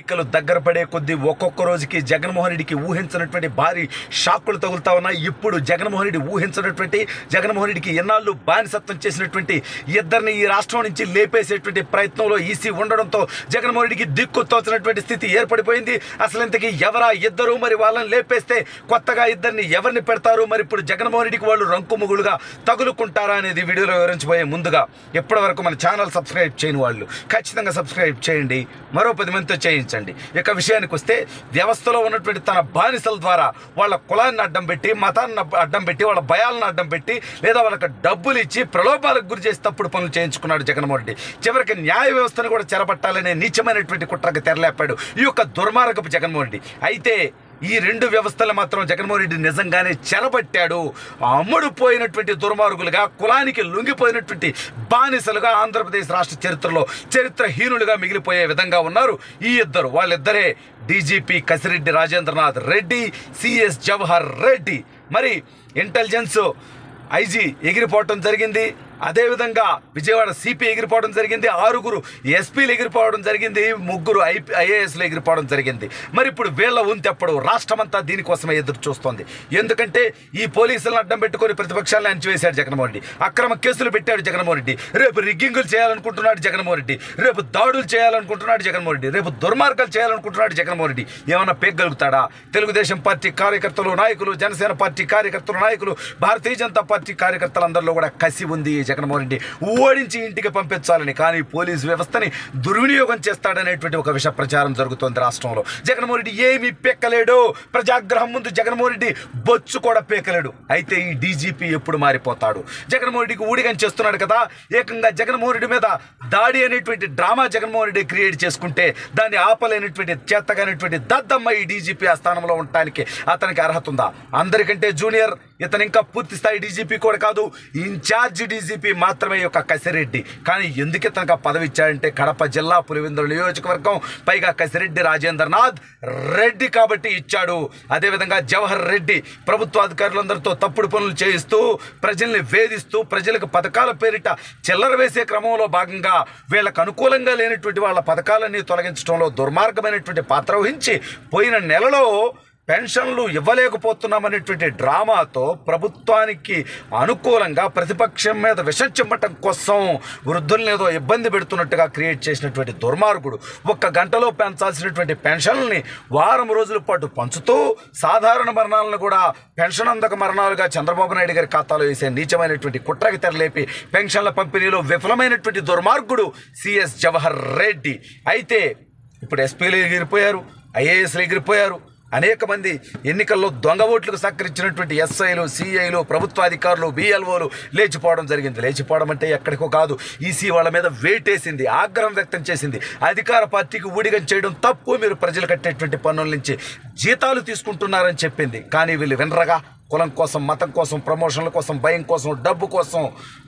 ఎన్నికలు దగ్గర పడే కొద్దీ ఒక్కొక్క రోజుకి జగన్మోహన్ రెడ్డికి ఊహించినటువంటి భారీ షాకులు తగులుతా ఉన్నాయి. ఇప్పుడు జగన్మోహన్ రెడ్డి ఊహించినటువంటి జగన్మోహన్ రెడ్డికి ఎన్నాళ్ళు బానిసత్వం చేసినటువంటి ఇద్దరిని ఈ రాష్ట్రం నుంచి లేపేసేటువంటి ప్రయత్నంలో ఈసీ ఉండడంతో జగన్మోహన్ రెడ్డికి దిక్కు తోచినటువంటి స్థితి ఏర్పడిపోయింది. అసలు ఇంతకీ ఎవరా ఇద్దరు, మరి వాళ్ళని లేపేస్తే కొత్తగా ఇద్దరిని ఎవరిని పెడతారు, మరి ఇప్పుడు జగన్మోహన్ రెడ్డికి వాళ్ళు రంకుముగులుగా తగులుకుంటారా అనేది వీడియోలో వివరించబోయే ముందుగా ఇప్పటి వరకు మన ఛానల్ సబ్స్క్రైబ్ చేయని వాళ్ళు ఖచ్చితంగా సబ్స్క్రైబ్ చేయండి, మరో 10 మందితో చేయించండి. ఇక విషయానికి వస్తే వ్యవస్థలో ఉన్నటువంటి తన బానిసల ద్వారా వాళ్ళ కులాన్ని అడ్డం పెట్టి, మతాన్ని అడ్డం పెట్టి, వాళ్ళ భయాలను అడ్డం పెట్టి, లేదా వాళ్ళకి డబ్బులు ఇచ్చి ప్రలోభాలకు గురి చేసి తప్పుడు పనులు చేయించుకున్నాడు జగన్మోహన్ రెడ్డి. చివరికి న్యాయ వ్యవస్థను కూడా చెరపట్టాలనే నీచమైనటువంటి కుట్రకు తెరలేపాడు ఈ యొక్క దుర్మార్గపు జగన్మోహన్ రెడ్డి. అయితే ఈ రెండు వ్యవస్థలు మాత్రం జగన్మోహన్ రెడ్డి నిజంగానే చెరబట్టాడు. అమ్ముడు పోయినటువంటి దుర్మార్గులుగా, కులానికి లొంగిపోయినటువంటి బానిసలుగా ఆంధ్రప్రదేశ్ రాష్ట్ర చరిత్రలో చరిత్రహీనులుగా మిగిలిపోయే విధంగా ఉన్నారు ఈ ఇద్దరు. వాళ్ళిద్దరే డీజీపీ కసిరెడ్డి రాజేంద్రనాథ్ రెడ్డి, సిఎస్ జవహర్ రెడ్డి. మరి ఇంటెలిజెన్స్ ఐజీ ఎగిరిపోవటం జరిగింది, అదేవిధంగా విజయవాడ సిపి ఎగిరిపోవడం జరిగింది, 6 ఎస్పీలు ఎగిరిపోవడం జరిగింది, 3 ఐఏఎస్లు ఎగిరిపోవడం జరిగింది. మరి ఇప్పుడు వీళ్ళ ఉంతెప్పుడు రాష్ట్రమంతా దీనికోసమే ఎదురు చూస్తోంది. ఎందుకంటే ఈ పోలీసులను అడ్డం పెట్టుకొని ప్రతిపక్షాలను అణచివేశాడు జగన్మోహన్ రెడ్డి, అక్రమ కేసులు పెట్టాడు జగన్మోహన్ రెడ్డి, రేపు రిగ్గింగులు చేయాలనుకుంటున్నాడు జగన్మోహన్ రెడ్డి, రేపు దాడులు చేయాలనుకుంటున్నాడు జగన్మోహన్ రెడ్డి, రేపు దుర్మార్గాలు చేయాలనుకుంటున్నాడు జగన్మోహన్ రెడ్డి. ఏమన్నా పేగలుగుతాడా? తెలుగుదేశం పార్టీ కార్యకర్తలు, నాయకులు, జనసేన పార్టీ కార్యకర్తలు, నాయకులు, భారతీయ జనతా పార్టీ కార్యకర్తలందరిలో కూడా కసి ఉంది జగన్మోహన్ రెడ్డి ఓడించి ఇంటికి పంపించాలని. కానీ పోలీసు వ్యవస్థని దుర్వినియోగం చేస్తాడనేటువంటి ఒక విష ప్రచారం జరుగుతోంది రాష్ట్రంలో. జగన్మోహన్ రెడ్డి ఏమీ పేకలేడు, ప్రజాగ్రహం ముందు జగన్మోహన్ రెడ్డి బొచ్చు కూడా పేకలేడు. అయితే ఈ డీజీపీ ఎప్పుడు మారిపోతాడు? జగన్మోహన్ రెడ్డికి ఊడిగం చేస్తున్నాడు కదా, ఏకంగా జగన్మోహన్ రెడ్డి మీద దాడి అనేటువంటి డ్రామా జగన్మోహన్ రెడ్డి క్రియేట్ చేసుకుంటే దాన్ని ఆపలేనటువంటి చేతగానేటువంటి దద్దమ్మ ఈ డీజీపీ ఆ స్థానంలో ఉండటానికి అతనికి అర్హత ఉందా? అందరికంటే జూనియర్, ఇతను ఇంకా పూర్తి స్థాయి డీజీపీ కూడా కాదు, ఇన్ఛార్జ్ డీజీపీ మాత్రమే యొక్క కసిరెడ్డి. కానీ ఎందుకు ఇతనికి పదవి ఇచ్చాడంటే కడప జిల్లా పులివెందుల నియోజకవర్గం, పైగా కసిరెడ్డి రాజేంద్రనాథ్ రెడ్డి కాబట్టి ఇచ్చాడు. అదేవిధంగా జవహర్ రెడ్డి ప్రభుత్వ అధికారులందరితో తప్పుడు పనులు చేయిస్తూ, ప్రజల్ని వేధిస్తూ, ప్రజలకు పథకాల పేరిట చిల్లర వేసే క్రమంలో భాగంగా వీళ్ళకు అనుకూలంగా లేనటువంటి వాళ్ళ పథకాలన్నీ తొలగించడంలో దుర్మార్గమైనటువంటి పాత్ర వహించి పోయిన నెలలో పెన్షన్లు ఇవ్వలేకపోతున్నామనేటువంటి డ్రామాతో ప్రభుత్వానికి అనుకూలంగా ప్రతిపక్షం మీద విషం చిమ్మటం కోసం వృద్ధుల్ని ఏదో ఇబ్బంది పెడుతున్నట్టుగా క్రియేట్ చేసినటువంటి దుర్మార్గుడు 1 గంటలో పెంచాల్సినటువంటి పెన్షన్లని వారం రోజుల పాటు పంచుతూ సాధారణ మరణాలను కూడా పెన్షన్ అందక మరణాలుగా చంద్రబాబు నాయుడు గారి ఖాతాలో వేసే నీచమైనటువంటి కుట్రకి తెరలేపి పెన్షన్ల పంపిణీలో విఫలమైనటువంటి దుర్మార్గుడు సిఎస్ జవహర్ రెడ్డి. అయితే ఇప్పుడు ఎస్పీలు ఎగిరిపోయారు, ఐఏఎస్లు ఎగిరిపోయారు, అనేక మంది ఎన్నికల్లో దొంగ ఓట్లకు సహకరించినటువంటి ఎస్ఐలు, సిఐలు, ప్రభుత్వ అధికారులు, బిఎల్ఓలు లేచిపోవడం జరిగింది. లేచిపోవడం అంటే ఎక్కడికో కాదు, ఈసీ వాళ్ళ మీద వేటేసింది, ఆగ్రహం వ్యక్తం చేసింది. అధికార పార్టీకి ఊడిగం చేయడం తప్పు, మీరు ప్రజలు కట్టేటువంటి పన్నుల నుంచి జీతాలు తీసుకుంటున్నారని చెప్పింది. కానీ వీళ్ళు వినరగా, కులం కోసం, మతం కోసం, ప్రమోషన్ల కోసం, భయం కోసం, డబ్బు కోసం,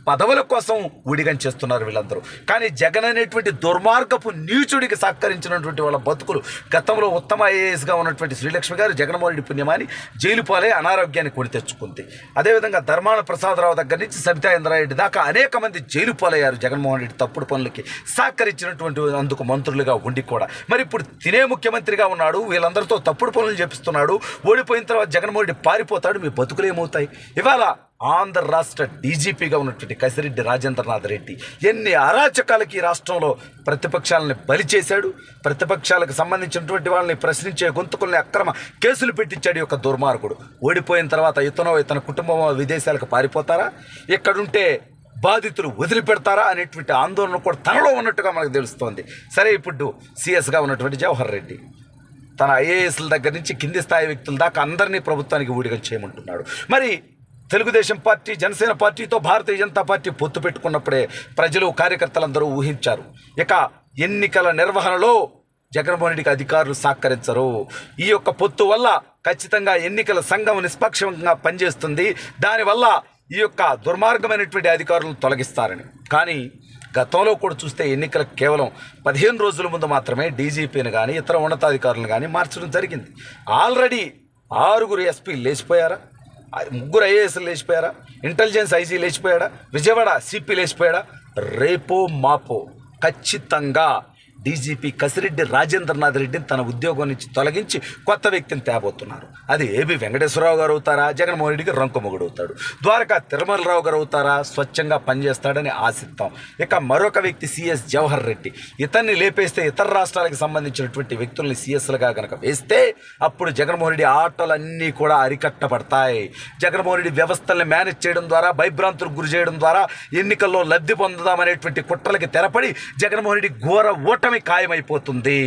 పదవుల కోసం ఊడిగం చేస్తున్నారు వీళ్ళందరూ. కానీ జగన్ అనేటువంటి దుర్మార్గపు నీచుడికి సహకరించినటువంటి వాళ్ళ బతుకులు గతంలో ఉత్తమ ఐఏఎస్గా ఉన్నటువంటి శ్రీలక్ష్మి గారు జగన్మోహన్ రెడ్డి పుణ్యమాని జైలు పాలై అనారోగ్యాన్ని కొని తెచ్చుకుంది. అదేవిధంగా ధర్మాన ప్రసాదరావు దగ్గర నుంచి సబితా ఇంద్రారెడ్డి దాకా అనేక మంది జైలు పాలయ్యారు జగన్మోహన్ రెడ్డి తప్పుడు పనులకి సహకరించినటువంటి అందుకు మంత్రులుగా ఉండి కూడా. మరి ఇప్పుడు తినే ముఖ్యమంత్రిగా ఉన్నాడు, వీళ్ళందరితో తప్పుడు పనులు చేపిస్తున్నాడు. ఓడిపోయిన తర్వాత జగన్మోహన్ రెడ్డి పారిపోతాడు, మీ బతుకులు ఏమవుతాయి? ఇవాళ ఆంధ్ర రాష్ట్ర డీజీపీగా ఉన్నటువంటి కసిరెడ్డి రాజేంద్రనాథ్ రెడ్డి ఎన్ని అరాచకాలకి రాష్ట్రంలో ప్రతిపక్షాలని బలి చేశాడు, ప్రతిపక్షాలకు సంబంధించినటువంటి వాళ్ళని ప్రశ్నించే గొంతుకుల్ని అక్రమ కేసులు పెట్టించాడు యొక్క దుర్మార్గుడు. ఓడిపోయిన తర్వాత ఇతన కుటుంబం విదేశాలకు పారిపోతారా, ఇక్కడుంటే బాధితులు వదిలిపెడతారా అనేటువంటి ఆందోళన కూడా తనలో ఉన్నట్టుగా మనకు తెలుస్తోంది. సరే, ఇప్పుడు సిఎస్గా ఉన్నటువంటి జవహర్ రెడ్డి తన ఐఏఎస్ల దగ్గర నుంచి కింది స్థాయి వ్యక్తుల దాకా అందరినీ ప్రభుత్వానికి ఊడిగం చేయమంటున్నాడు. మరి తెలుగుదేశం పార్టీ, జనసేన పార్టీతో భారతీయ జనతా పార్టీ పొత్తు పెట్టుకున్నప్పుడే ప్రజలు, కార్యకర్తలందరూ ఊహించారు ఇక ఎన్నికల నిర్వహణలో జగన్మోహన్ రెడ్డికి అధికారులు సహకరించరు, ఈ యొక్క పొత్తు వల్ల ఖచ్చితంగా ఎన్నికల సంఘం నిష్పక్షంగా పనిచేస్తుంది, దానివల్ల ఈ యొక్క దుర్మార్గమైనటువంటి అధికారులను తొలగిస్తారని. కానీ గతంలో కూడా చూస్తే ఎన్నికలకు కేవలం 15 రోజుల ముందు మాత్రమే డీజీపీని కానీ ఇతర ఉన్నతాధికారులను కానీ మార్చడం జరిగింది. ఆల్రెడీ 6 ఎస్పీలు లేచిపోయారా, 3 ఐఏఎస్లు లేచిపోయారా, ఇంటెలిజెన్స్ ఐజీ లేచిపోయాడా, విజయవాడ సిపి లేచిపోయాడా? రేపో మాపో ఖచ్చితంగా డీజీపీ కసిరెడ్డి రాజేంద్రనాథ్ రెడ్డిని తన ఉద్యోగం నుంచి తొలగించి కొత్త వ్యక్తిని తేబోతున్నారు. అది ఏబి వెంకటేశ్వరరావు గారు అవుతారా, జగన్మోహన్ రెడ్డికి రంకుమొగుడు అవుతాడు. ద్వారకా తిరుమలరావు గారు అవుతారా, స్వచ్ఛంగా పనిచేస్తాడని ఆశిద్దాం. ఇక మరొక వ్యక్తి సిఎస్ జవహర్ రెడ్డి. ఇతన్ని లేపేస్తే ఇతర రాష్ట్రాలకు సంబంధించినటువంటి వ్యక్తుల్ని సిఎస్లుగా కనుక వేస్తే అప్పుడు జగన్మోహన్ రెడ్డి ఆటలన్నీ కూడా అరికట్టబడతాయి. జగన్మోహన్ రెడ్డి వ్యవస్థల్ని మేనేజ్ చేయడం ద్వారా, భయభ్రాంతులకు గురి చేయడం ద్వారా ఎన్నికల్లో లబ్ధి పొందుదామనేటువంటి కుట్రలకి తెరపడి జగన్మోహన్ రెడ్డి ఘోర ఓటమి ఖాయమైపోతుంది.